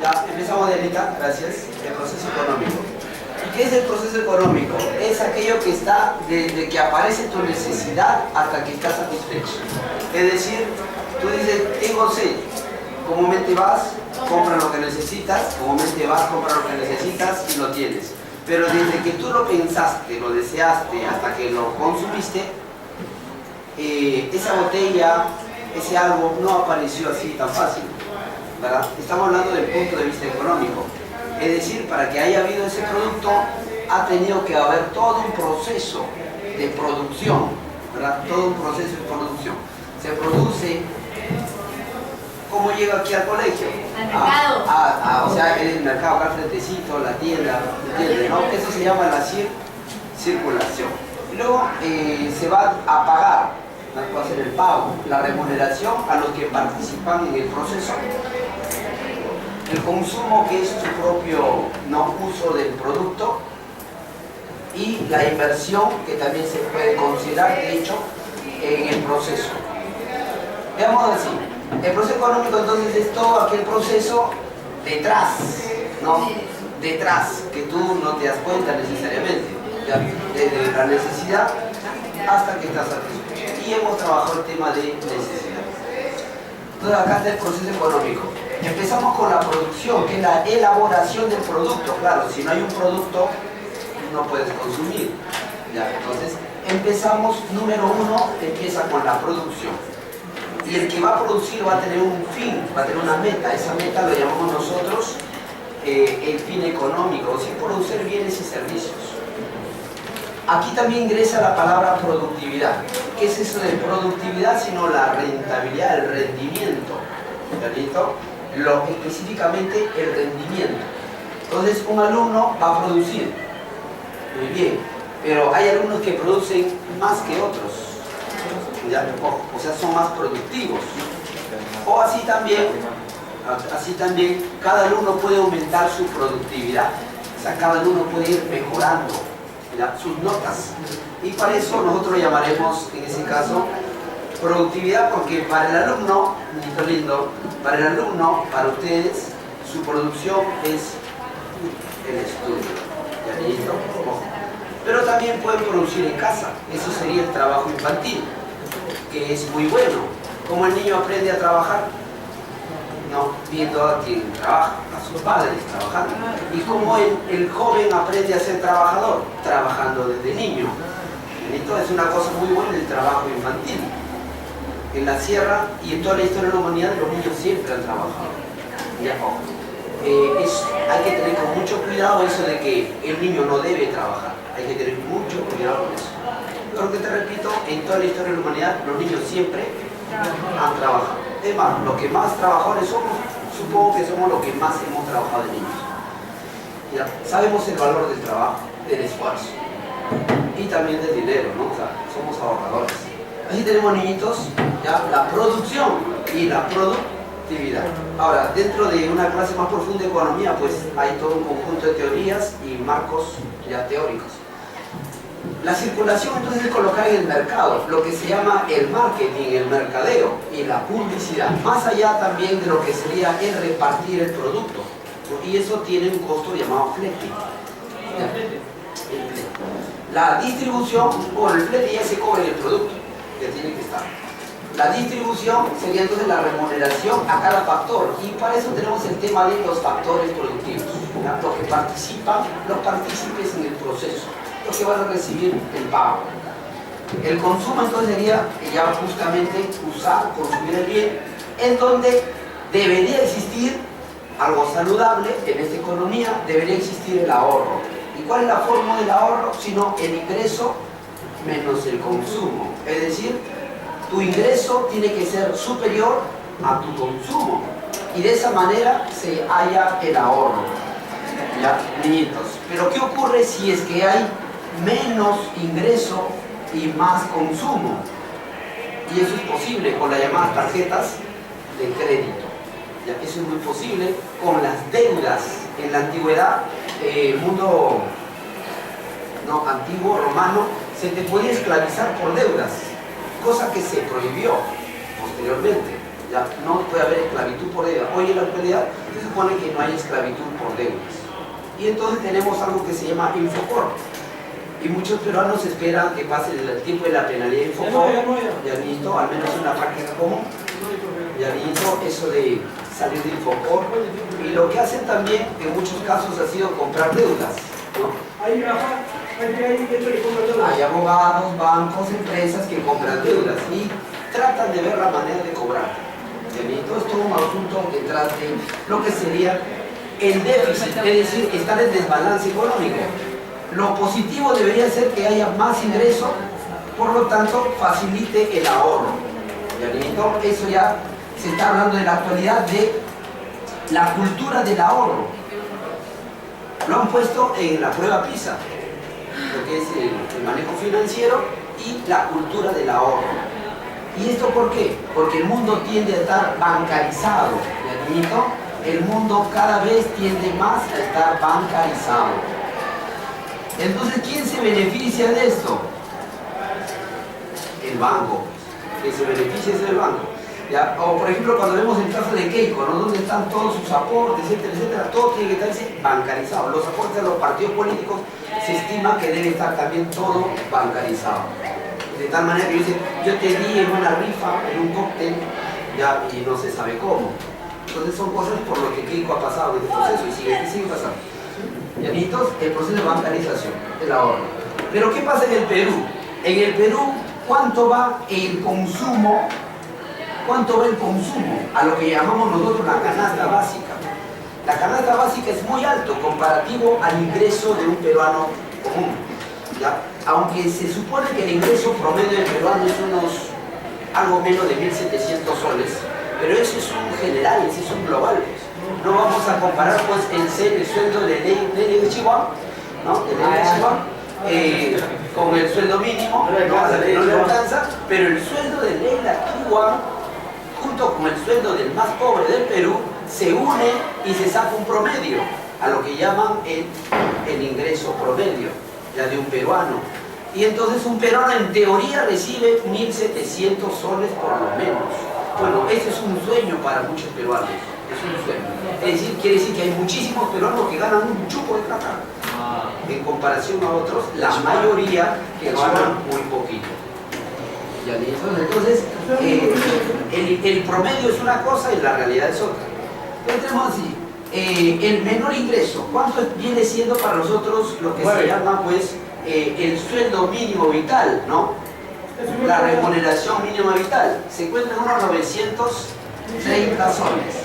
Ya, empezamos de ahorita, gracias, el proceso económico. ¿Y qué es el proceso económico? Es aquello que está desde que aparece tu necesidad hasta que estás satisfecho. Es decir, tú dices, tengo sed, comúnmente vas, compras lo que necesitas, comúnmente vas, compras lo que necesitas y lo tienes. Pero desde que tú lo pensaste, lo deseaste, hasta que lo consumiste, esa botella, ese algo no apareció así tan fácil, ¿verdad? Estamos hablando del punto de vista económico. Es decir, para que haya habido ese producto, ha tenido que haber todo un proceso de producción, ¿verdad? Todo un proceso de producción. Se produce. ¿Cómo llega aquí al colegio? Al mercado. O sea, el mercado, acá al frentecito, la tienda, ¿entiendes? ¿No? Eso se llama la circulación. Y luego se va a pagar, va a ser el pago, la remuneración a los que participan en el proceso. El consumo, que es tu propio uso del producto, y la inversión, que también se puede considerar, de hecho, en el proceso. Veamos así. El proceso económico entonces es todo aquel proceso detrás, ¿no? Detrás, que tú no te das cuenta necesariamente, ¿ya? Desde la necesidad hasta que estás satisfecho. Y hemos trabajado el tema de necesidad. Entonces acá está el proceso económico. Empezamos con la producción, que es la elaboración del producto. Claro, si no hay un producto, no puedes consumir, ¿ya? Entonces empezamos, número uno, empieza con la producción. Y el que va a producir va a tener un fin, va a tener una meta. Esa meta lo llamamos nosotros el fin económico, o sea, producir bienes y servicios. Aquí también ingresa la palabra productividad. ¿Qué es eso de productividad? Sino la rentabilidad, el rendimiento. ¿Listo? Específicamente el rendimiento. Entonces un alumno va a producir, muy bien, pero hay alumnos que producen más que otros. ¿Ya? O sea, son más productivos. O así también, cada alumno puede aumentar su productividad. O sea, cada alumno puede ir mejorando, ¿ya?, sus notas. Y para eso nosotros llamaremos, en ese caso, productividad, porque para el alumno, lindo, para ustedes, su producción es el estudio. ¿Ya listo? Pero también pueden producir en casa. Eso sería el trabajo infantil, que es muy bueno. ¿Cómo el niño aprende a trabajar? No, viendo a quien trabaja, a sus padres trabajando. ¿Y cómo el joven aprende a ser trabajador? Trabajando desde niño. Entonces es una cosa muy buena el trabajo infantil. En la sierra y en toda la historia de la humanidad, los niños siempre han trabajado. ¿Ya? Hay que tener con mucho cuidado eso de que el niño no debe trabajar. Hay que tener mucho cuidado con eso. Porque te repito, en toda la historia de la humanidad, los niños siempre han trabajado. Es más, los que más trabajadores somos, supongo que somos los que más hemos trabajado de niños. ¿Ya? Sabemos el valor del trabajo, del esfuerzo y también del dinero, ¿no? O sea, somos ahorradores. Así tenemos, niñitos, ya, la producción y la productividad. Ahora, dentro de una clase más profunda de economía, pues hay todo un conjunto de teorías y marcos ya teóricos. La circulación entonces es colocar en el mercado, lo que se llama el marketing, el mercadeo y la publicidad, más allá también de lo que sería el repartir el producto, y eso tiene un costo llamado flete. La distribución, bueno, el flete ya se cobra en el producto, que tiene que estar. La distribución sería entonces la remuneración a cada factor, y para eso tenemos el tema de los factores productivos, ¿ya? Los que participan, los partícipes en el proceso, los que van a recibir el pago. El consumo entonces sería ya justamente usar, consumir el bien, en donde debería existir algo saludable. En esta economía debería existir el ahorro. ¿Y cuál es la forma del ahorro? Sino el ingreso menos el consumo. Es decir, tu ingreso tiene que ser superior a tu consumo, y de esa manera se halla el ahorro. ¿Ya, niñitos? Pero ¿qué ocurre si es que hay menos ingreso y más consumo? Y eso es posible con las llamadas tarjetas de crédito. ¿Ya? Eso es muy posible con las deudas. En la antigüedad, mundo antiguo, romano, se te podía esclavizar por deudas, cosa que se prohibió posteriormente. ¿ya? No puede haber esclavitud por deuda. Hoy en la actualidad se supone que no hay esclavitud por deudas. Y entonces tenemos algo que se llama Infocor. Y muchos peruanos esperan que pase el tiempo de la penalidad de Infocor. Ya listo, al menos una práctica común. Ya listo, eso de salir de Infocor. Y lo que hacen también, en muchos casos, ha sido comprar deudas, ¿no? Hay abogados, bancos, empresas que compran deudas y tratan de ver la manera de cobrar. Entonces, todo un asunto detrás de lo que sería el déficit, es decir, estar en desbalance económico. Lo positivo debería ser que haya más ingreso, por lo tanto, facilite el ahorro. Eso ya se está hablando en la actualidad de la cultura del ahorro. Lo han puesto en la prueba PISA, lo que es el manejo financiero y la cultura del ahorro. ¿Y esto por qué? Porque el mundo tiende a estar bancarizado. El mundo cada vez tiende más a estar bancarizado. Entonces, ¿quién se beneficia de esto? El banco. Que se beneficia es el banco. ¿Ya? O por ejemplo, cuando vemos el caso de Keiko, ¿no? Donde están todos sus aportes, etcétera, etcétera, todo tiene que estar bancarizado. Los aportes a los partidos políticos se estima que debe estar también todo bancarizado. De tal manera que yo te di en una rifa, en un cóctel, ya, y no se sabe cómo. Entonces son cosas por lo que Keiko ha pasado en este proceso y sigue pasando. Y entonces el proceso de bancarización, el ahorro. Pero ¿qué pasa en el Perú? En el Perú, ¿cuánto va el consumo? ¿Cuánto va el consumo? A lo que llamamos nosotros la canasta básica. La canasta básica es muy alto comparativo al ingreso de un peruano común, ¿ya? Aunque se supone que el ingreso promedio del peruano es algo menos de 1.700 soles, pero eso es un general, ese es un global. No vamos a comparar pues el sueldo de ley de Chihuahua, ¿no? Con el sueldo mínimo, no le alcanza, pero el sueldo de ley de Chihuahua, junto con el sueldo del más pobre del Perú, se une y se saca un promedio, a lo que llaman el ingreso promedio, ya de un peruano. Y entonces un peruano en teoría recibe 1.700 soles por lo menos. Bueno, ese es un sueño para muchos peruanos, es un sueño. Es decir, quiere decir que hay muchísimos peruanos que ganan un chupo de plata, en comparación a otros, la mayoría que ganan muy poquito. Entonces, el promedio es una cosa y la realidad es otra. Entonces tenemos así, el menor ingreso, ¿cuánto viene siendo para nosotros lo que se llama pues el sueldo mínimo vital, ¿no? La remuneración mínima vital? Se encuentra en unos 930 soles.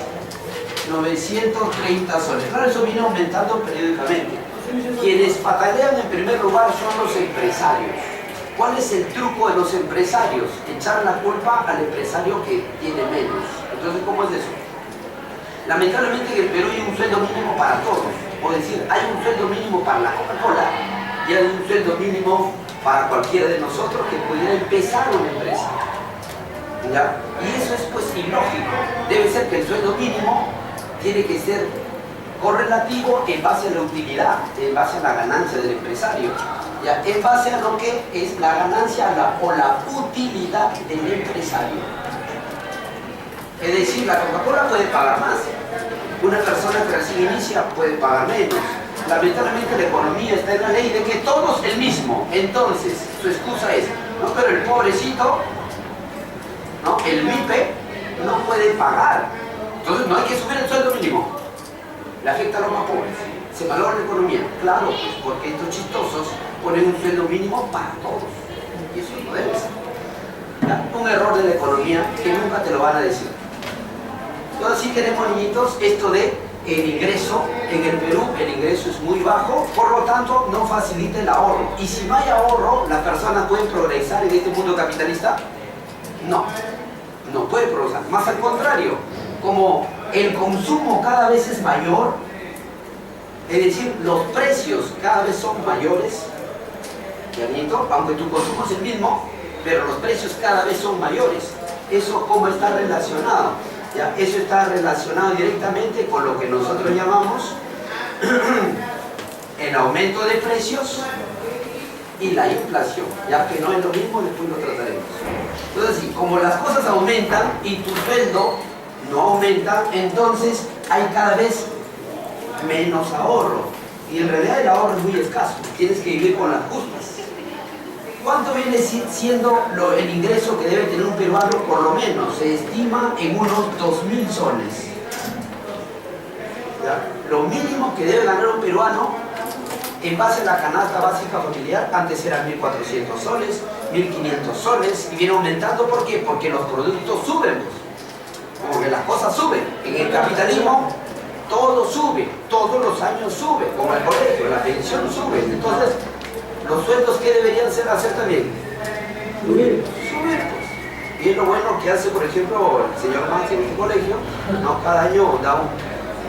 930 soles. Claro, eso viene aumentando periódicamente. Quienes patalean en primer lugar son los empresarios. ¿Cuál es el truco de los empresarios? Echar la culpa al empresario que tiene menos. Entonces, ¿cómo es eso? Lamentablemente en el Perú hay un sueldo mínimo para todos. O decir, hay un sueldo mínimo para la Coca-Cola y hay un sueldo mínimo para cualquiera de nosotros que pudiera empezar una empresa. ¿Ya? Y eso es pues ilógico. Debe ser que el sueldo mínimo tiene que ser correlativo en base a la utilidad, en base a la ganancia del empresario, ¿ya? En base a lo que es la ganancia o la utilidad del empresario. Es decir, la Coca-Cola puede pagar más, una persona que recién inicia puede pagar menos. Lamentablemente la economía está en la ley de que todos el mismo. Entonces, su excusa es, no, pero el pobrecito, ¿no? El MIPE no puede pagar. Entonces no hay que subir el sueldo mínimo. Le afecta a los más pobres. Se valora la economía. Claro, pues porque estos chistosos ponen un sueldo mínimo para todos. Y eso no debe ser. ¿Ya? Un error de la economía que nunca te lo van a decir. Entonces sí tenemos, niñitos, esto de el ingreso. En el Perú el ingreso es muy bajo, por lo tanto no facilita el ahorro. Y si no hay ahorro, ¿las personas pueden progresar en este mundo capitalista? No, no puede progresar. Más al contrario, como el consumo cada vez es mayor, es decir, los precios cada vez son mayores, aunque tu consumo es el mismo, pero los precios cada vez son mayores. ¿Eso cómo está relacionado? ¿Ya? Eso está relacionado directamente con lo que nosotros llamamos el aumento de precios y la inflación, ya que no es lo mismo, después lo trataremos. Entonces, como las cosas aumentan y tu sueldo no aumenta, entonces hay cada vez menos ahorro. Y en realidad el ahorro es muy escaso, tienes que vivir con las justas. ¿Cuánto viene siendo el ingreso que debe tener un peruano? Por lo menos se estima en unos 2.000 soles. ¿Ya? Lo mínimo que debe ganar un peruano en base a la canasta básica familiar, antes eran 1.400 soles, 1.500 soles, y viene aumentando. ¿Por qué? Porque los productos suben, porque las cosas suben. En el capitalismo todo sube, todos los años sube, como el colegio, la pensión sube. Entonces, ¿los sueldos qué deberían hacer también? Subir. Subir, pues. Y es lo bueno que hace, por ejemplo, el señor Maxi en el colegio, ¿no? Cada año da un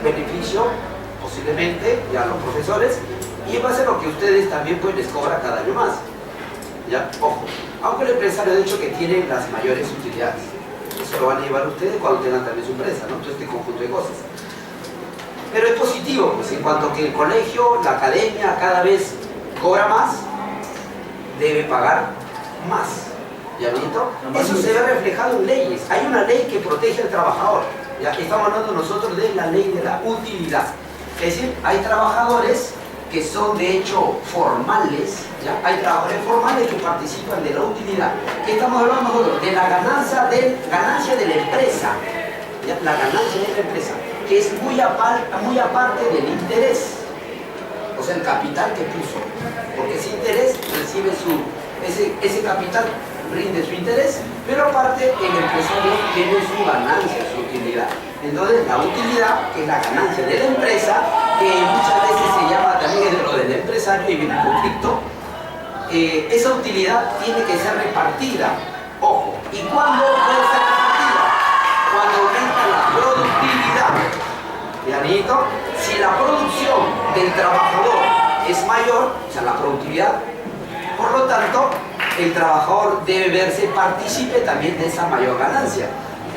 beneficio, posiblemente, ya a los profesores, y en base a lo que ustedes también pues les cobra cada año más. ¿Ya? Ojo, aunque el empresario ha dicho que tiene las mayores utilidades. Eso lo van a llevar ustedes cuando tengan también su empresa, ¿no? Todo este conjunto de cosas. Pero es positivo, pues en cuanto que el colegio, la academia cada vez cobra más, debe pagar más. ¿Ya visto? Eso se ve reflejado en leyes. Hay una ley que protege al trabajador. Ya estamos hablando nosotros de la ley de la utilidad. Es decir, hay trabajadores que son de hecho formales, ¿ya? Hay trabajadores formales que participan de la utilidad. ¿Qué estamos hablando nosotros? De la ganancia de la empresa. ¿Ya? La ganancia de la empresa, que es muy aparte del interés. O sea, el capital que puso, porque ese interés recibe ese capital rinde su interés, pero aparte el empresario tiene su ganancia, su utilidad. Entonces la utilidad, que es la ganancia de la empresa, que muchas veces se llama también de lo del empresario y viene en conflicto, esa utilidad tiene que ser repartida. Ojo, ¿y cuándo puede ser repartida? Cuando aumenta la productividad. ¿Listo? Si la producción del trabajador es mayor, o sea, la productividad, por lo tanto, el trabajador debe verse partícipe también de esa mayor ganancia.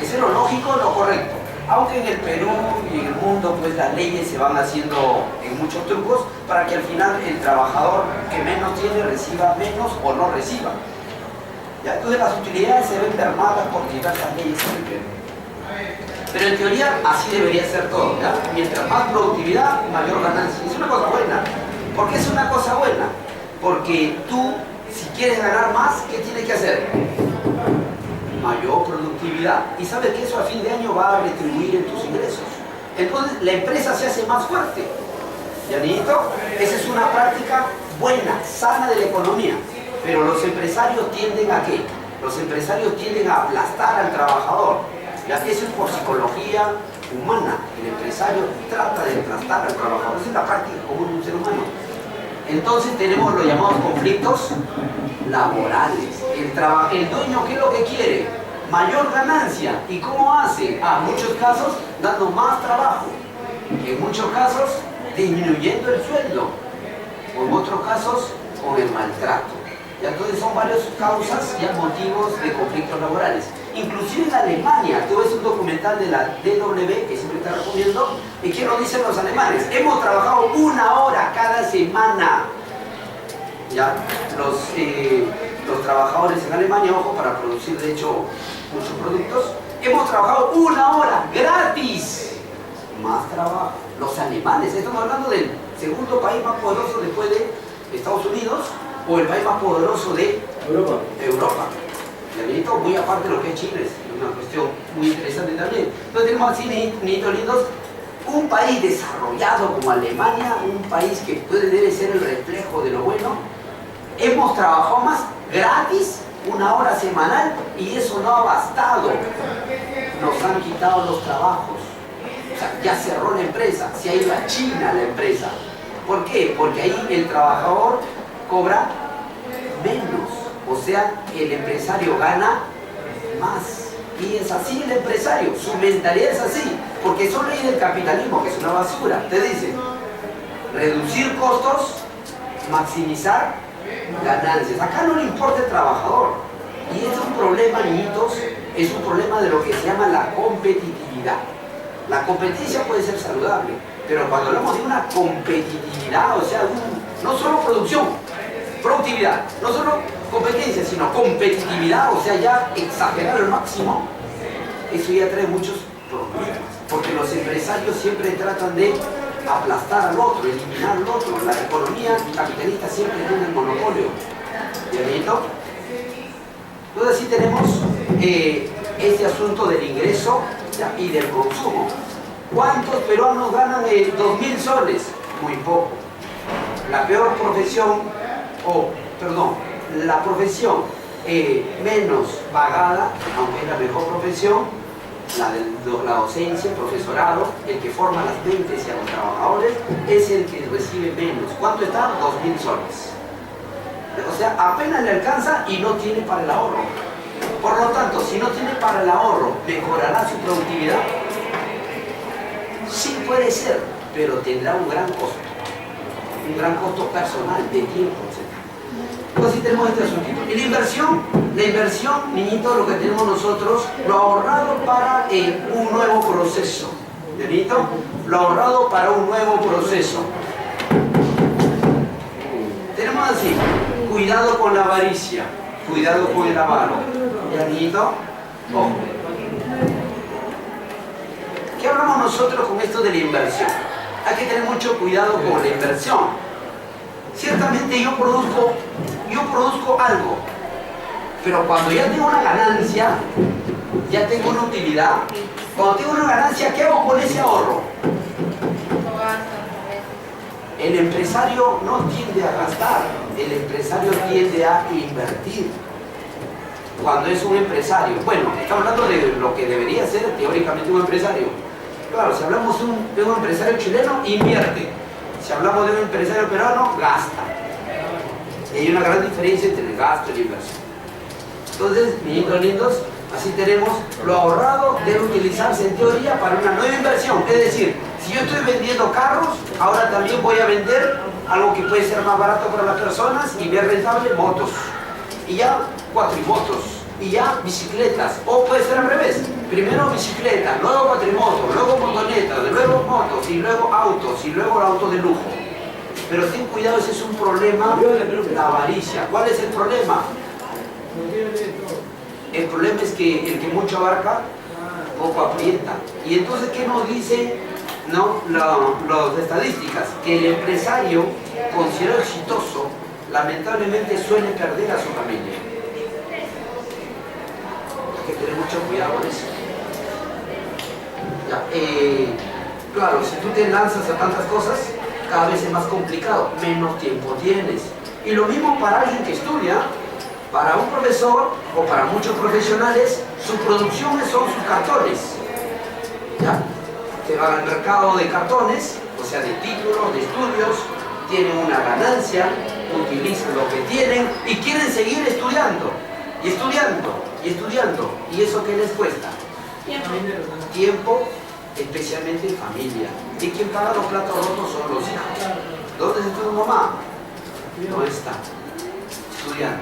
Eso es lo lógico, lo correcto. Aunque en el Perú y en el mundo, pues las leyes se van haciendo en muchos trucos para que al final el trabajador que menos tiene reciba menos o no reciba. ¿Ya? Entonces las utilidades se ven mermadas por diversas leyes en el Perú. Pero en teoría así debería ser todo, ¿ya? Mientras más productividad, mayor ganancia. Es una cosa buena. ¿Por qué es una cosa buena? Porque tú, si quieres ganar más, ¿qué tienes que hacer? Mayor productividad. Y sabes que eso a fin de año va a retribuir en tus ingresos. Entonces la empresa se hace más fuerte. ¿Ya listo? Esa es una práctica buena, sana de la economía. Pero los empresarios tienden ¿a qué? Los empresarios tienden a aplastar al trabajador. Ya, eso es por psicología humana. El empresario trata de aplastar al trabajador. Esa es la práctica común de un ser humano. Entonces tenemos los llamados conflictos laborales. El dueño, ¿qué es lo que quiere? Mayor ganancia. ¿Y cómo hace? En muchos casos dando más trabajo. En muchos casos disminuyendo el sueldo. O en otros casos con el maltrato. Y entonces son varias causas y motivos de conflictos laborales. Inclusive en Alemania, tú ves un documental de la DW que siempre te recomiendo, y ¿qué nos dicen los alemanes? Hemos trabajado 1 hora cada semana. ¿Ya? Los trabajadores en Alemania, ojo, para producir de hecho muchos productos, hemos trabajado 1 hora gratis. Más trabajo. Los alemanes, estamos hablando del segundo país más poderoso después de Estados Unidos, o el país más poderoso de Europa. Muy aparte de lo que es Chile, es una cuestión muy interesante también. Entonces tenemos así niñitos lindos, un país desarrollado como Alemania, un país que debe ser el reflejo de lo bueno. Hemos trabajado más gratis, 1 hora semanal, y eso no ha bastado. Nos han quitado los trabajos. O sea, ya cerró la empresa, se ha ido a China la empresa. ¿Por qué? Porque ahí el trabajador cobra menos. O sea, el empresario gana más. Y es así el empresario, su mentalidad es así. Porque son leyes del capitalismo, que es una basura. Te dicen, reducir costos, maximizar ganancias. Acá no le importa el trabajador. Y es un problema, niñitos, es un problema de lo que se llama la competitividad. La competencia puede ser saludable, pero cuando hablamos de una competitividad, o sea, no solo producción, productividad, no solo competencia, sino competitividad, o sea, ya exagerar al máximo, eso ya trae muchos problemas, porque los empresarios siempre tratan de aplastar al otro, eliminar al otro. La economía capitalista siempre tiene el monopolio. ¿Ya visto? Entonces sí tenemos este asunto del ingreso, ¿ya?, y del consumo. ¿Cuántos peruanos ganan 2.000 soles? Muy poco. La peor profesión, la profesión menos pagada, aunque es la mejor profesión, la docencia, el profesorado, el que forma las mentes y a los trabajadores, es el que recibe menos. ¿Cuánto está? 2.000 soles. O sea, apenas le alcanza y no tiene para el ahorro. Por lo tanto, si no tiene para el ahorro, ¿mejorará su productividad? Sí puede ser, pero tendrá un gran costo personal de tiempo, etc. Entonces tenemos este asunto. Y la inversión, niñito, lo que tenemos nosotros, lo ahorrado para un nuevo proceso. Niñito, lo ahorrado para un nuevo proceso. Tenemos así, cuidado con la avaricia, cuidado con el avaro. ¿Ya, niñito? Ojo. ¿Qué hablamos nosotros con esto de la inversión? Hay que tener mucho cuidado con la inversión. Ciertamente yo produzco algo, pero cuando ya tengo una ganancia, ya tengo una utilidad. Cuando tengo una ganancia, ¿qué hago con ese ahorro? El empresario no tiende a gastar, el empresario tiende a invertir. Cuando es un empresario, bueno, estamos hablando de lo que debería ser teóricamente un empresario. Claro, si hablamos de un empresario chileno, invierte. Si hablamos de un empresario peruano, gasta. Y hay una gran diferencia entre el gasto y la inversión. Entonces, niñitos lindos, así tenemos lo ahorrado debe utilizarse en teoría para una nueva inversión. Es decir, si yo estoy vendiendo carros, ahora también voy a vender algo que puede ser más barato para las personas y bien rentable, motos. Y ya cuatrimotos, y ya bicicletas. O puede ser al revés. Primero bicicleta, luego cuatrimotos, luego motonetas, luego motos, y luego autos, y luego el auto de lujo. Pero ten cuidado, ese es un problema, la avaricia. ¿Cuál es el problema? El problema es que el que mucho abarca, poco aprieta. Y entonces, ¿qué nos dicen las estadísticas? Que el empresario considerado exitoso, lamentablemente suele perder a su familia. Hay que tener mucho cuidado con eso. Ya, claro, si tú te lanzas a tantas cosas, cada vez es más complicado, menos tiempo tienes. Y lo mismo para alguien que estudia. Para un profesor o para muchos profesionales, su producción son sus cartones. ¿Ya? Se van al mercado de cartones, o sea, de títulos, de estudios, tienen una ganancia, utilizan lo que tienen y quieren seguir estudiando, y estudiando, y estudiando. ¿Y eso qué les cuesta? Tiempo, especialmente en familia. ¿Y quien paga los platos rotos son los hijos? ¿Dónde está tu mamá? No está. Estudiando.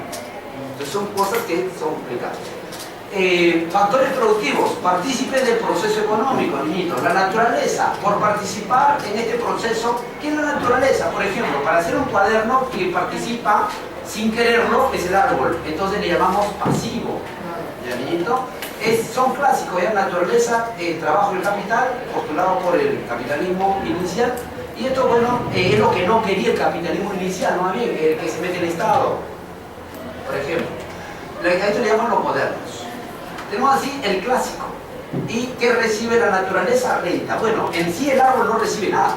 Entonces son cosas que son complicadas. Factores productivos, partícipes del proceso económico, niñitos. La naturaleza, por participar en este proceso. ¿Qué es la naturaleza? Por ejemplo, para hacer un cuaderno, quien participa sin quererlo es el árbol. Entonces le llamamos pasivo. ¿Ya, niñito? Son clásicos, ya naturaleza, trabajo del capital, postulado por el capitalismo inicial. Y esto, bueno, es lo que no quería el capitalismo inicial, más bien, el que se mete el Estado. Por ejemplo, a esto le llaman los modernos. Tenemos así el clásico. ¿Y qué recibe la naturaleza? Renta. Bueno, en sí el árbol no recibe nada,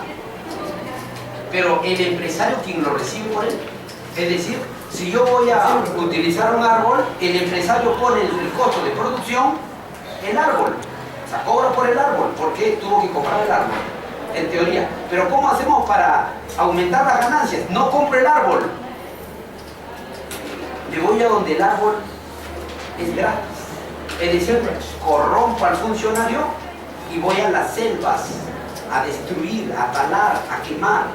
pero el empresario quien lo recibe por él. Es decir, si yo voy a utilizar un árbol, el empresario pone el costo de producción, el árbol. O sea, cobra por el árbol, porque tuvo que comprar el árbol, en teoría. Pero ¿cómo hacemos para aumentar las ganancias? No compro el árbol. Me voy a donde el árbol es gratis. Es decir, corrompo al funcionario y voy a las selvas a destruir, a talar, a quemar.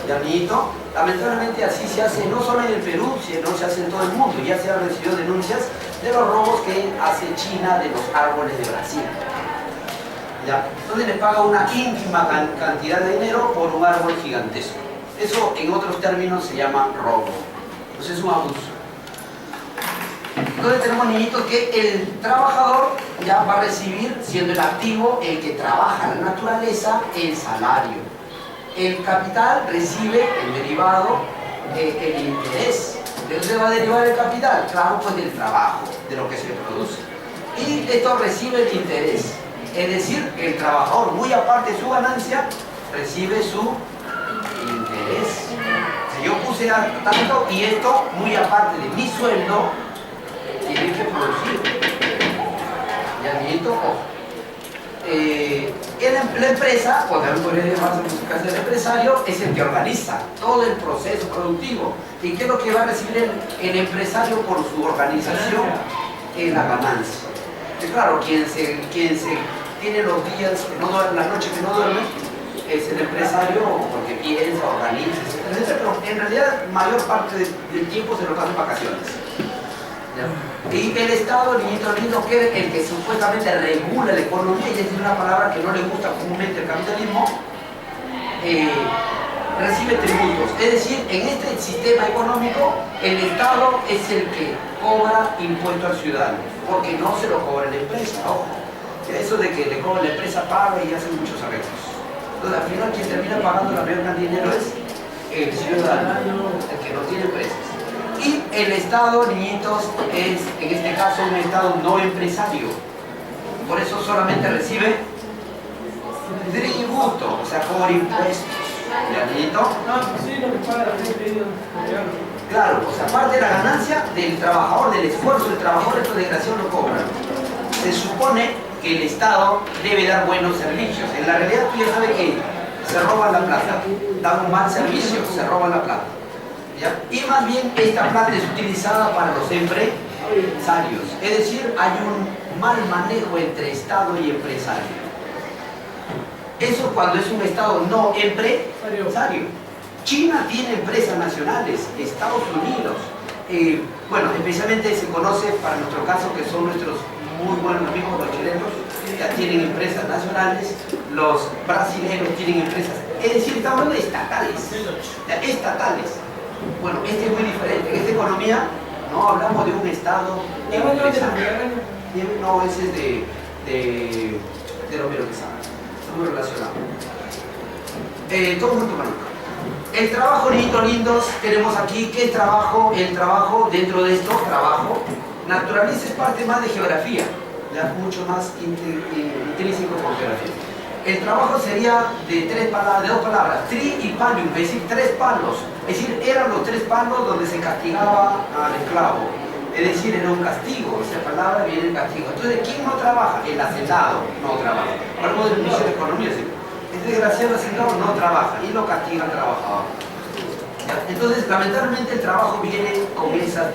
¿Ya, amiguito? Lamentablemente así se hace no solo en el Perú, sino se hace en todo el mundo. Ya se han recibido denuncias de los robos que hace China de los árboles de Brasil. ¿Ya? Donde le paga una ínfima cantidad de dinero por un árbol gigantesco. Eso en otros términos se llama robo. Entonces es un abuso. Entonces tenemos, niñitos, que el trabajador ya va a recibir, siendo el activo, el que trabaja la naturaleza, el salario. El capital recibe el derivado, el interés. ¿De dónde va a derivar el capital? Claro, pues del trabajo, de lo que se produce. Y esto recibe el interés. Es decir, el trabajador, muy aparte de su ganancia, recibe su interés. Si yo puse tanto y esto, muy aparte de mi sueldo, tiene que producir. ¿Ya visto? Ojo. La empresa, o también podría llamarse en su caso el empresario, es el que organiza todo el proceso productivo. ¿Y qué es lo que va a recibir el empresario por su organización? La ganancia. Y claro, quien se tiene los días que no duermen, las noches que no duermen, es el empresario, porque piensa, organiza, etc. Pero en realidad, mayor parte del tiempo se lo pasa en vacaciones. Y el Estado, niñito lindo, que es el que supuestamente regula la economía, y es una palabra que no le gusta comúnmente al capitalismo, recibe tributos. Es decir, en este sistema económico, el Estado es el que cobra impuesto al ciudadano, porque no se lo cobra la empresa, ojo. Eso de que le cobra la empresa paga y hace muchos arreglos. Entonces, al final, quien termina pagando la mayor cantidad de dinero es el ciudadano, el que no tiene empresas. Y el Estado, niñitos, es en este caso un Estado no empresario. Por eso solamente recibe tributo, o sea, cobra impuestos. ¿Ya, niñito? Sí, lo que paga la gente. Claro, o sea, parte de la ganancia del trabajador, del esfuerzo del trabajador, esto desgraciado lo cobra. Se supone que el Estado debe dar buenos servicios. En la realidad tú ya sabes que se roban la plata, dan un mal servicio, se roban la plata. ¿Ya? Y más bien esta plata es utilizada para los empresarios. Es decir, hay un mal manejo entre Estado y empresario. Eso cuando es un Estado no empresario. China tiene empresas nacionales, Estados Unidos. Bueno, especialmente se conoce para nuestro caso que son nuestros muy buenos amigos los chilenos, ya tienen empresas nacionales, los brasileños tienen empresas, es decir, estamos hablando de estatales, ya, estatales. Bueno, este es muy diferente. En esta economía no hablamos de un Estado empresario. No, ese es de lo que saben. Está muy relacionado. Todo junto, Manuca. El trabajo, niñitos lindos, tenemos aquí, ¿qué es trabajo? El trabajo, dentro de esto, trabajo, naturaleza es parte más de geografía, ya mucho más intrínseco con geografía. El trabajo sería de dos palabras, tri y palium, es decir, tres palos. Es decir, eran los tres palos donde se castigaba al esclavo. Es decir, era un castigo, esa palabra viene del castigo. Entonces, ¿quién no trabaja? El hacendado no trabaja. Hablamos del ministro de Economía, ¿sí? El desgraciado hacendado no trabaja y lo castiga al trabajador. Entonces, lamentablemente, el trabajo viene con esas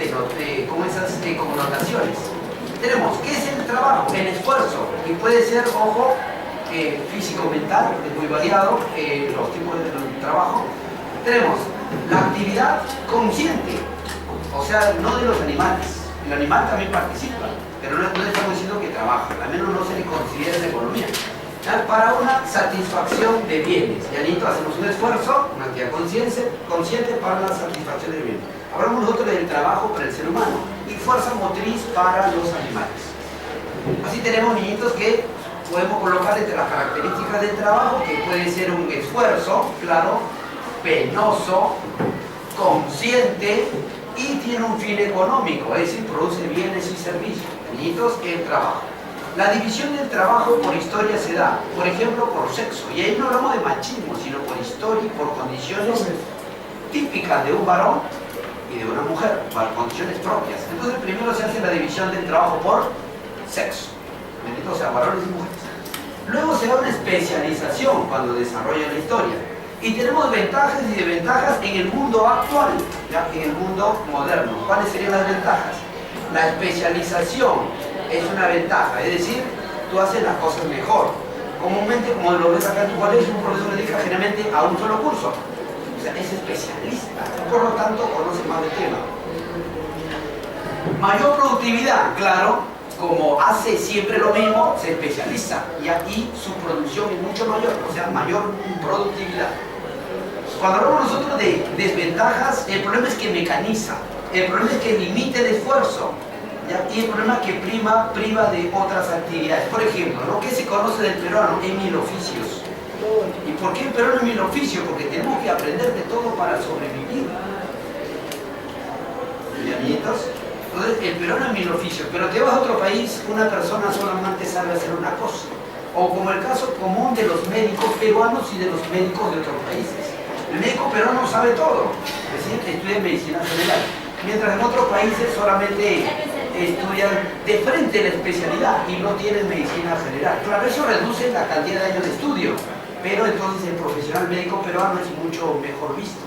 connotaciones. Tenemos, ¿qué es el trabajo? El esfuerzo, que puede ser, ojo, físico-mental, es muy variado, los tipos de trabajo. Tenemos la actividad consciente, o sea, no de los animales. El animal también participa, pero no estamos diciendo que trabaja, al menos no se le considera en la economía. Para una satisfacción de bienes. Y ahí hacemos un esfuerzo, una actividad consciente para la satisfacción de bienes. Hablamos nosotros del trabajo para el ser humano y fuerza motriz para los animales. Así tenemos, niñitos, que podemos colocar entre las características del trabajo, que puede ser un esfuerzo, claro, penoso, consciente y tiene un fin económico, es decir, produce bienes y servicios. Niñitos, el trabajo. La división del trabajo por historia se da, por ejemplo, por sexo. Y ahí no hablamos de machismo, sino por historia y por condiciones típicas de un varón y de una mujer, por condiciones propias. Entonces, primero se hace la división del trabajo por sexo. Bendito sea, varones y mujeres. Luego se da una especialización cuando desarrolla la historia. Y tenemos ventajas y desventajas en el mundo actual, ¿ya? En el mundo moderno. ¿Cuáles serían las ventajas? La especialización es una ventaja, es decir, tú haces las cosas mejor. Comúnmente, como lo ves acá en tu colegio, un profesor dedica generalmente a un solo curso. O sea, es especialista, por lo tanto, conoce más del tema. Mayor productividad, claro, como hace siempre lo mismo, se especializa y aquí su producción es mucho mayor, o sea, mayor productividad. Cuando hablamos nosotros de desventajas, el problema es que mecaniza, el problema es que limita el esfuerzo. ¿ya? Y el problema es que priva de otras actividades. Por ejemplo, lo que se conoce del peruano es mil oficios. ¿Y por qué el peruano es mil oficios? Porque tenemos que aprender de todo para sobrevivir. ¿Ya, nietos? Entonces, el peruano es mil oficios, pero te vas a otro país, una persona solamente sabe hacer una cosa. O como el caso común de los médicos peruanos y de los médicos de otros países. El médico peruano sabe todo, es decir, estudia medicina general. Mientras en otros países solamente estudian de frente la especialidad y no tienen medicina general. Claro, eso reduce la cantidad de años de estudio, pero entonces el profesional médico peruano es mucho mejor visto,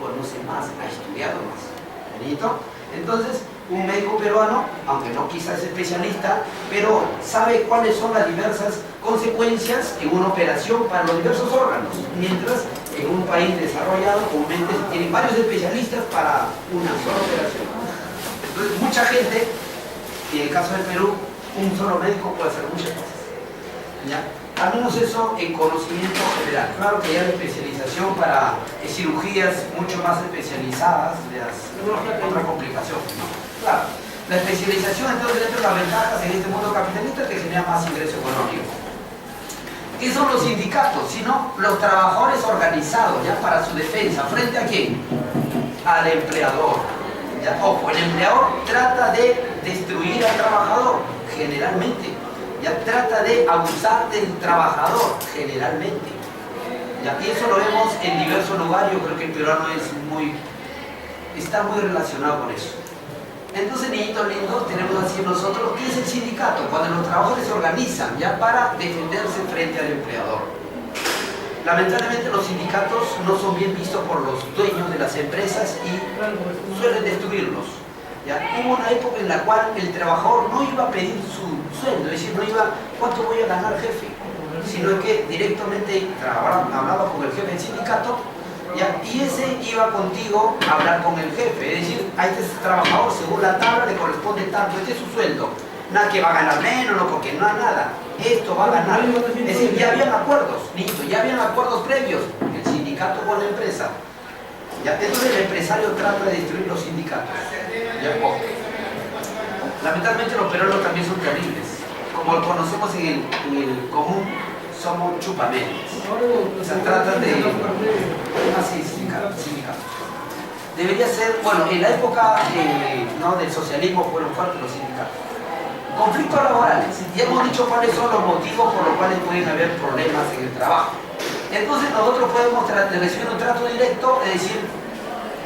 conoce más, ha estudiado más. ¿Benito? Entonces, un médico peruano, aunque no quizás es especialista, pero sabe cuáles son las diversas consecuencias en una operación para los diversos órganos, mientras en un país desarrollado comúnmente se tienen varios especialistas para una sola operación. Entonces, mucha gente, y en el caso del Perú, un solo médico puede hacer muchas cosas. ¿Ya? Al menos eso en conocimiento general. Claro que hay especialización para cirugías mucho más especializadas, otra complicación, ¿no? Claro, la especialización entonces dentro de las ventajas en este mundo capitalista que genera más ingreso económico. ¿Qué son los sindicatos? Sino los trabajadores organizados, ¿ya? Para su defensa. ¿Frente a quién? Al empleador. ¿Ya? Ojo, el empleador trata de destruir al trabajador, generalmente. Ya trata de abusar del trabajador, generalmente. ¿Ya? Y eso lo vemos en diversos lugares. Yo creo que el peruano está muy relacionado con eso. Entonces, niñitos lindos, tenemos así nosotros, ¿qué es el sindicato? Cuando los trabajadores se organizan ya para defenderse frente al empleador. Lamentablemente los sindicatos no son bien vistos por los dueños de las empresas y suelen destruirlos. ¿Ya? Hubo una época en la cual el trabajador no iba a pedir su sueldo, es decir, no iba, ¿cuánto voy a ganar, jefe? Sino que directamente hablaba con el jefe del sindicato, ¿ya? Y ese iba contigo a hablar con el jefe, es decir, a este trabajador según la tabla le corresponde tanto, este es su sueldo, nada que va a ganar menos, no, porque no hay nada, esto va a ganar. Es decir, ya habían acuerdos, listo, ya habían acuerdos previos, el sindicato con la empresa. ¿Ya? Entonces el empresario trata de destruir los sindicatos. ¿Ya? Lamentablemente los peruanos también son terribles. Como lo conocemos en el común, somos chupameros. O sea, tratan de... Así, sindicatos. Debería ser, bueno, en la época ¿no? del socialismo fueron fuertes los sindicatos. Conflictos laborales. Ya hemos dicho cuáles son los motivos por los cuales pueden haber problemas en el trabajo. Entonces nosotros podemos recibir un trato directo, es decir,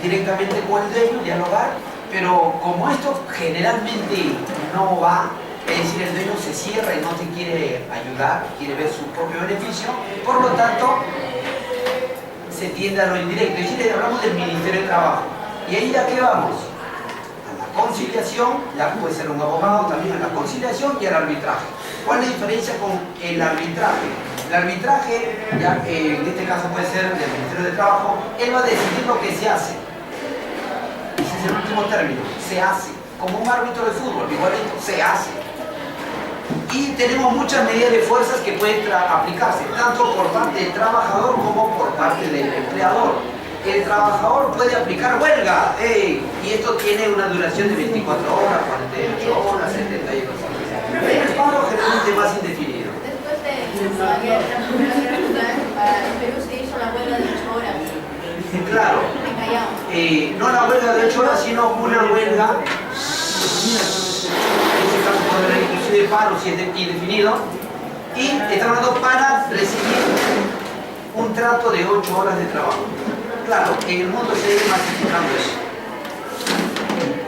directamente con el dueño, dialogar, pero como esto generalmente no va, es decir, el dueño se cierra y no te quiere ayudar, quiere ver su propio beneficio, por lo tanto, se tiende a lo indirecto. Es decir, hablamos del Ministerio de Trabajo. ¿Y ahí a qué vamos? A la conciliación, ya puede ser un abogado también, a la conciliación y al arbitraje. ¿Cuál es la diferencia con el arbitraje? El arbitraje, ya, en este caso puede ser del Ministerio de Trabajo, él va a decidir lo que se hace. Ese es el último término, se hace. Como un árbitro de fútbol, igualito, se hace. Y tenemos muchas medidas de fuerzas que pueden aplicarse, tanto por parte del trabajador como por parte del empleador. El trabajador puede aplicar huelga, y esto tiene una duración de 24 horas, 48 horas, 72 horas. El paro generalmente más indefinido. Para el Perú se hizo la huelga de 8 horas. Claro. No la huelga de 8 horas, sino una huelga, en este caso puede haber inclusive paro si es indefinido, y está hablando para recibir un trato de 8 horas de trabajo. Claro, en el mundo se viene masificando eso.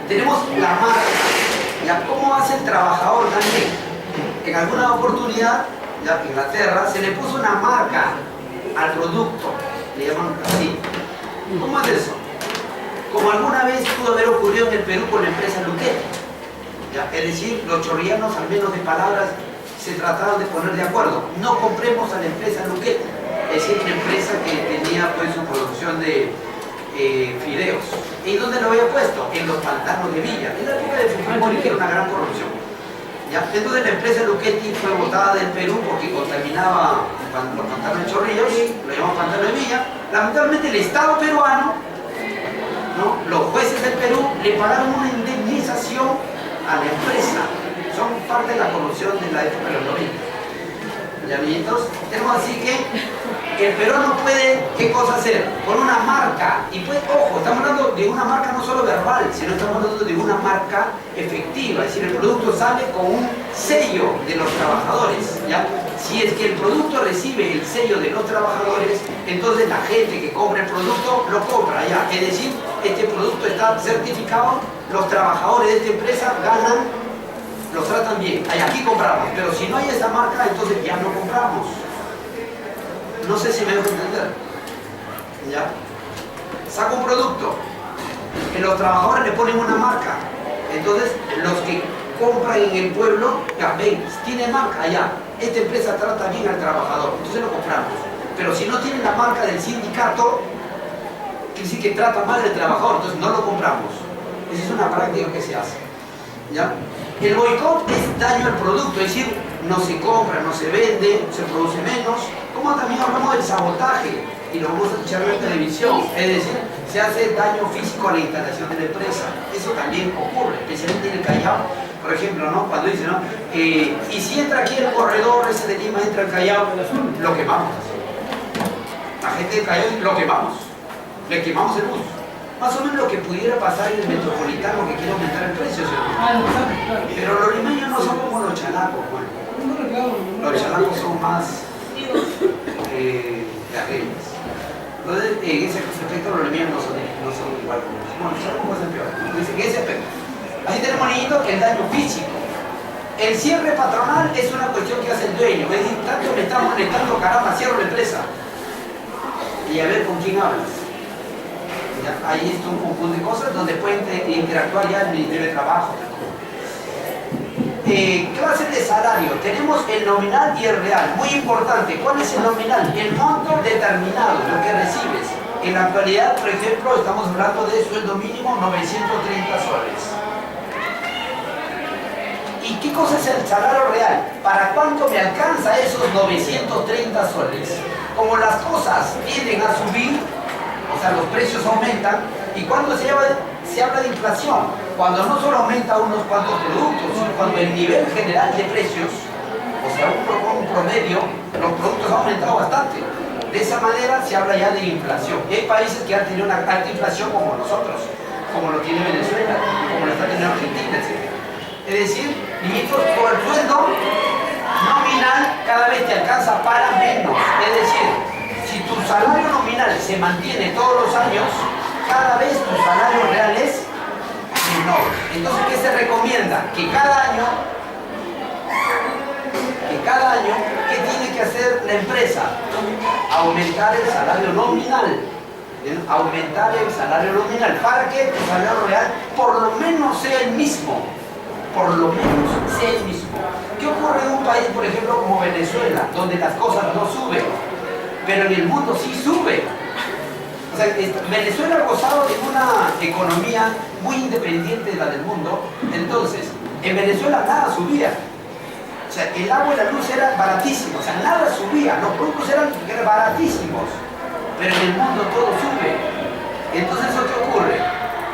Tenemos la marca. ¿Ya? ¿Cómo hace el trabajador también? En alguna oportunidad, ya en Inglaterra, se le puso una marca al producto, le llaman así. ¿Cómo es eso? Como alguna vez pudo haber ocurrido en el Perú con la empresa Luquetti. ¿Ya? Es decir, los chorrianos, al menos de palabras, se trataron de poner de acuerdo. No compremos a la empresa Luquetti, es decir, una empresa que tenía pues su producción de fideos. ¿Y dónde lo había puesto? En los pantanos de Villa. En la época de Fujimori, que era una gran corrupción. ¿Ya? Entonces la empresa Luquetti fue botada del Perú porque contaminaba los pantanos de Chorrillos, lo llamamos pantano de Villa. Lamentablemente el Estado peruano, ¿no? Los jueces del Perú le pagaron una indemnización a la empresa. Son parte de la corrupción de la época de los 90. ¿Ya, amiguitos? Tenemos así que el Perú no puede, ¿qué cosa hacer? Con una marca. Y pues, ojo, estamos hablando de una marca no solo verbal, sino estamos hablando de una marca efectiva. Es decir, el producto sale con un sello de los trabajadores, ¿ya? Si es que el producto recibe el sello de los trabajadores, entonces la gente que compra el producto lo compra, ¿ya? Es decir, este producto está certificado, los trabajadores de esta empresa ganan, los tratan bien. Aquí compramos, pero si no hay esa marca, entonces ya no compramos. No sé si me dejo entender. ¿Ya? Saco un producto, que los trabajadores le ponen una marca. Entonces, los que compran en el pueblo, ya ven, tiene marca, ya. Esta empresa trata bien al trabajador, entonces lo compramos. Pero si no tiene la marca del sindicato, quiere decir que trata mal al trabajador, entonces no lo compramos. Esa es una práctica que se hace. ¿Ya? El boicot es daño al producto, es decir, no se compra, no se vende, se produce menos. Como también hablamos del sabotaje, y lo vamos a escuchar en la televisión, es decir, se hace daño físico a la instalación de la empresa. Eso también ocurre, especialmente en el Callao, por ejemplo, ¿no? Cuando dicen, ¿no? Y si entra aquí el corredor ese de Lima, entra el Callao, lo quemamos. La gente del Callao lo quemamos, le quemamos el bus. Más o menos lo que pudiera pasar en el metropolitano que quiere aumentar el precio, ¿sí? Pero los limeños no son como los chalacos, bueno. Los chalacos son más terribles. Entonces, en ese aspecto los limeños no son igual como los. Bueno, los chalacos son peor. Dice que ese aspecto. Así tenemos, niñitos, el daño físico. El cierre patronal es una cuestión que hace el dueño. Es decir, tanto me están molestando, caramba, cierro la empresa. Y a ver con quién hablas. ¿Ya? Ahí está un conjunto de cosas donde pueden interactuar ya el Ministerio de Trabajo. Clases de salario. Tenemos el nominal y el real. Muy importante. ¿Cuál es el nominal? El monto determinado, lo que recibes. En la actualidad, por ejemplo, estamos hablando de sueldo mínimo 930 soles. ¿Y qué cosa es el salario real? ¿Para cuánto me alcanza esos 930 soles? Como las cosas tienden a subir, o sea, los precios aumentan, y cuando se habla de inflación, cuando no solo aumenta unos cuantos productos, sino cuando el nivel general de precios, o sea, un promedio, los productos han aumentado bastante. De esa manera se habla ya de inflación. Y hay países que han tenido una alta inflación como nosotros, como lo tiene Venezuela, como lo está teniendo Argentina, etc. Es decir, niñitos, por el sueldo nominal cada vez te alcanza para menos. Es decir, si tu salario nominal se mantiene todos los años, cada vez tu salario real es menor. Entonces, ¿qué se recomienda? Que cada año, ¿qué tiene que hacer la empresa? Aumentar el salario nominal. Aumentar el salario nominal para que tu salario real por lo menos sea el mismo. Por lo menos sea el mismo. ¿Qué ocurre en un país, por ejemplo, como Venezuela, donde las cosas no suben, pero en el mundo sí sube? O sea, Venezuela ha gozado de una economía muy independiente de la del mundo. Entonces, en Venezuela nada subía. O sea, el agua y la luz eran baratísimos. O sea, nada subía. Los productos eran baratísimos. Pero en el mundo todo sube. Entonces, ¿eso qué ocurre?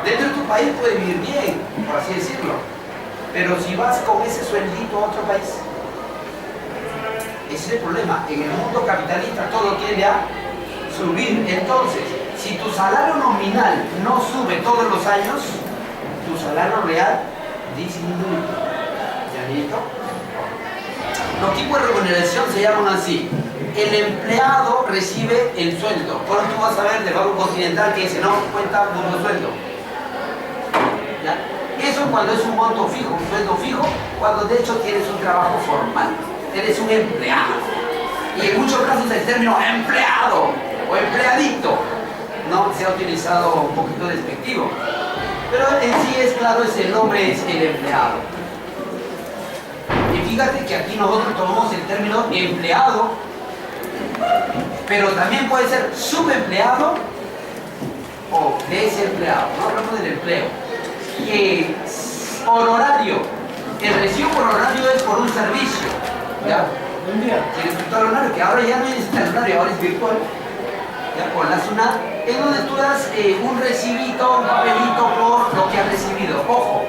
Dentro de tu país puedes vivir bien, por así decirlo. Pero si vas con ese sueldito a otro país, ese es el problema. En el mundo capitalista todo tiende a subir. Entonces, si tu salario nominal no sube todos los años, tu salario real disminuye. ¿Ya listo? Los tipos de remuneración se llaman así. El empleado recibe el sueldo. Por tú vas a ver del Banco Continental que dice, no, cuenta como sueldo. ¿Ya? Eso cuando es un monto fijo, un sueldo fijo, cuando de hecho tienes un trabajo formal. Eres un empleado. Y en muchos casos el término empleado o empleadito no se ha utilizado un poquito despectivo. Pero en sí es claro, el nombre es el empleado. Y fíjate que aquí nosotros tomamos el término empleado, pero también puede ser subempleado o desempleado. No hablamos del empleo. Honorario. El recibo por honorario es por un servicio. ¿Ya? Tienes que estar honorario, que ahora ya no es honorario, ahora es virtual. ¿Ya? Por la SUNAT, es donde tú das un recibito, un papelito por lo que has recibido. Ojo,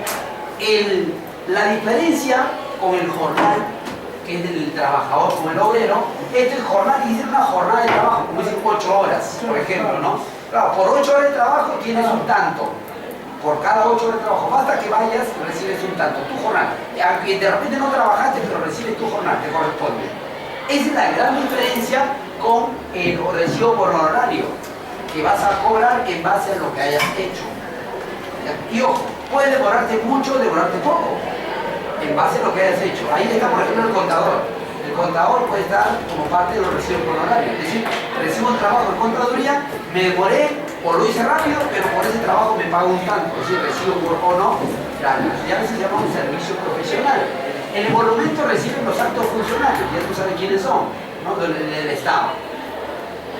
La diferencia con el jornal, que es del trabajador con el obrero, es el jornal, y es una jornada de trabajo, como dicen 8 horas, por ejemplo, ¿no? Claro, por 8 horas de trabajo tienes un tanto. Por cada 8 horas de trabajo, basta que vayas, recibes un tanto, tu jornal. Aunque de repente no trabajaste, pero recibes tu jornal, te corresponde. Esa es la gran diferencia con el recibo por honorario, que vas a cobrar en base a lo que hayas hecho. Y ojo, puede demorarte mucho o demorarte poco, en base a lo que hayas hecho. Ahí está, por ejemplo, el contador. El contador puede estar como parte de los recibos por honorario. Es decir, recibo un trabajo en contaduría, me demoré o lo hice rápido, pero por ese trabajo me pago un tanto. Es decir, recibo por honorarios. Ya se llama un servicio profesional. El emolumento reciben los altos funcionarios, ya tú sabes quiénes son, ¿no? Del Estado,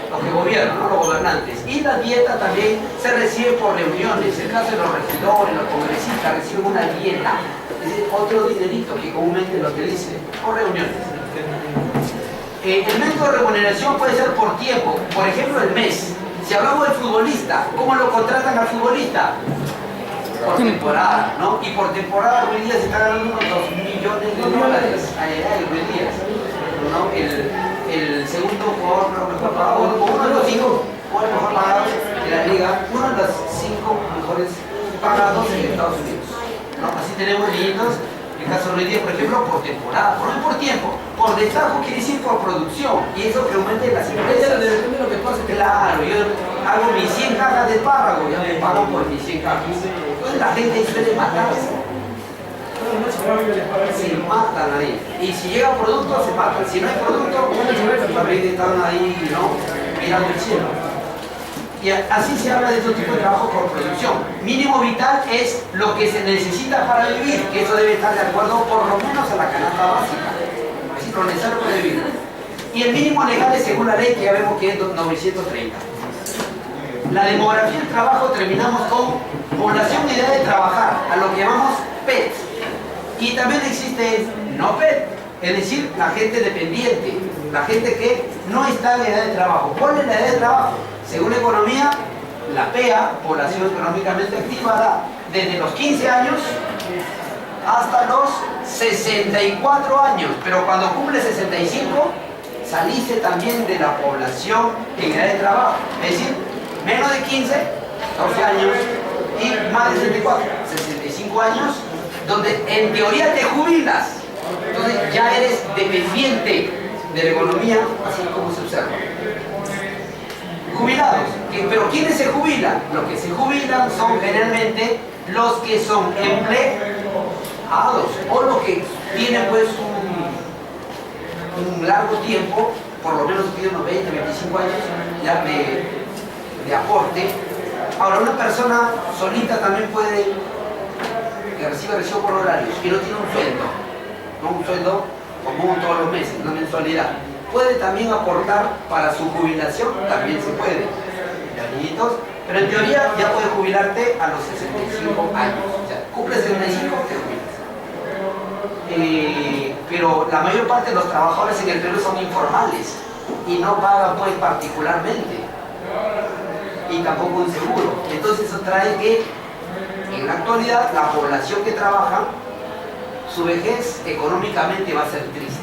los que gobiernan, ¿no? Los gobernantes. Y la dieta también se recibe por reuniones. En el caso de los regidores, los congresistas reciben una dieta, es decir, otro dinerito que comúnmente lo utilicen por reuniones. El método de remuneración puede ser por tiempo, por ejemplo el mes. Si hablamos del futbolista, ¿cómo lo contratan al futbolista? Por temporada, ¿no? Y por temporada hoy día se está ganando unos 2 millones de dólares. Hoy día, ¿no? El segundo jugador mejor pagado, uno de los 5 jugadores mejor pagados de la liga, uno de los 5 mejores pagados en Estados Unidos, ¿no? Así tenemos niños. En el caso de hoy día, por ejemplo, por temporada, no por tiempo, por destajo quiere decir por producción, y eso que aumente las empresas. Depende de lo que pase. Claro, yo hago mis 100 cajas de espárrago, ya me pagan por mis 100 cajas. Entonces la gente suele matarse. Se matan ahí. Y si llega producto, se matan. Si no hay producto, también están ahí, ¿no? Mirando el cielo. Y así se habla de este tipo de trabajo por producción. Mínimo vital es lo que se necesita para vivir, que eso debe estar de acuerdo por lo menos a la canasta básica. Es decir, lo necesario para vivir. Y el mínimo legal es según la ley, que ya vemos que es 930. La demografía del trabajo terminamos con población y edad de trabajar, a lo que llamamos PET. Y también existe no PET, es decir, la gente dependiente, la gente que no está en edad de trabajo. ¿Cuál es la edad de trabajo? Según la economía, la PEA, población económicamente activada, desde los 15 años hasta los 64 años. Pero cuando cumple 65, saliste también de la población en edad de trabajo. Es decir, menos de 15, 12 años y más de 64, 65 años, donde en teoría te jubilas. Entonces ya eres dependiente de la economía, así como se observa. Jubilados, pero ¿quiénes se jubilan? Los que se jubilan son generalmente los que son empleados o los que tienen pues un largo tiempo, por lo menos tienen unos 20, 25 años ya de aporte. Ahora, una persona solita también puede, que recibe por horarios y no tiene un sueldo, no un sueldo común todos los meses, una mensualidad. Puede también aportar para su jubilación, también se puede, niñitos, pero en teoría ya puedes jubilarte a los 65 años. O sea, cumple 65, te jubilas. Pero la mayor parte de los trabajadores en el Perú son informales y no pagan pues particularmente y tampoco un seguro. Entonces eso trae que en la actualidad la población que trabaja, su vejez económicamente va a ser triste.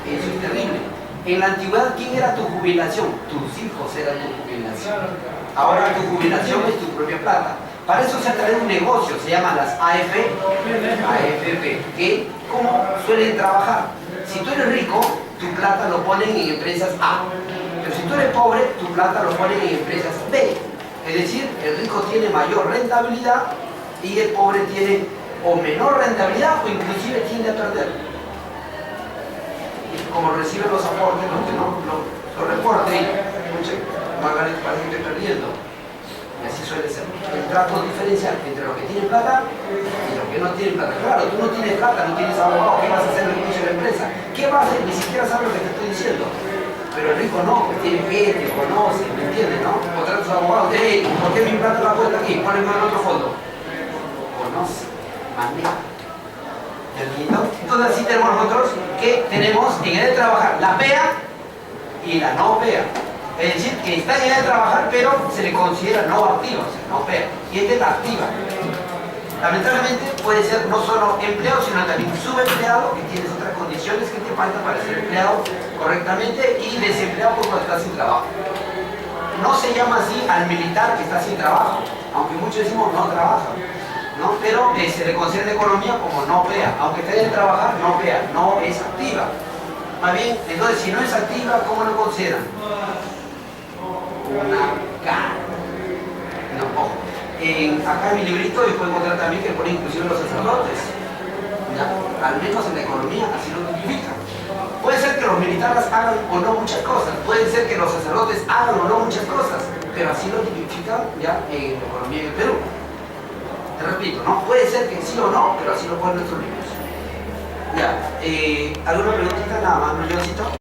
Eso es terrible. En la antigüedad, ¿quién era tu jubilación? Tus hijos eran tu jubilación. Ahora tu jubilación es tu propia plata. Para eso se ha traído un negocio, se llaman las AFP, que ¿cómo suelen trabajar? Si tú eres rico, tu plata lo ponen en empresas A. Pero si tú eres pobre, tu plata lo ponen en empresas B. Es decir, el rico tiene mayor rentabilidad y el pobre tiene o menor rentabilidad o inclusive tiende a perder. Como reciben los aportes, los que no lo reporten, Margaret parece que estoy perdiendo. Y así suele ser. El trato diferencial entre los que tienen plata y los que no tienen plata. Claro, tú no tienes plata, no tienes abogado, ¿qué vas a hacer en el inicio de la empresa? ¿Qué vas a hacer? Ni siquiera sabes lo que te estoy diciendo. Pero el rico no, que tiene gente, conoce, ¿me entiendes? ¿No? Contrata a sus abogados, hey, ¿por qué mi plata la cuenta aquí? Ponenme en otro fondo. Conoce, maneja. Entonces así tenemos nosotros que tenemos en edad de trabajar la PEA y la no PEA. Es decir, que está en edad de trabajar pero se le considera no activa, o sea, no PEA. Y esta es la activa. Lamentablemente puede ser no solo empleado, sino también subempleado, que tienes otras condiciones que te faltan para ser empleado correctamente, y desempleado por cuando estás sin trabajo. No se llama así al militar que está sin trabajo, aunque muchos decimos no trabaja, ¿no? Pero se le considera en economía como no PEA, aunque esté en trabajar, no PEA, no es activa. Más bien, entonces si no es activa, ¿cómo lo consideran? Una K. No, ojo. Acá en mi librito yo puedo encontrar también que pone inclusive los sacerdotes. ¿Ya? Al menos en la economía así lo tipifican. Puede ser que los militares hagan o no muchas cosas, puede ser que los sacerdotes hagan o no muchas cosas, pero así lo tipifican ya en la economía del Perú. Te repito, ¿no? Puede ser que sí o no, pero así lo ponen nuestros libros. Ya, ¿alguna preguntita nada más, no, Johncito?